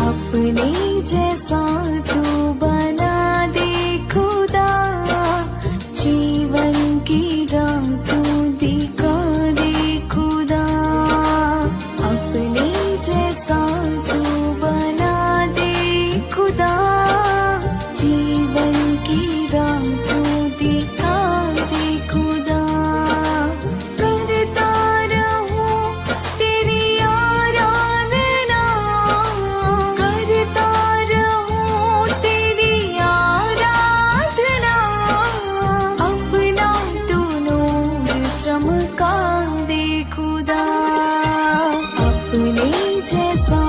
अपने जैसा तू बना दे खुदा, जीवन की राह तू दिखा दे खुदा। अपने जैसा तू बना दे खुदा, जीवन की राह तू दिखा दे खुदा। करता रहूं तेरी आराधना, करता रहूं तेरी आराधना। अपना तू नूर चमका दे खुदा, अपने जैसा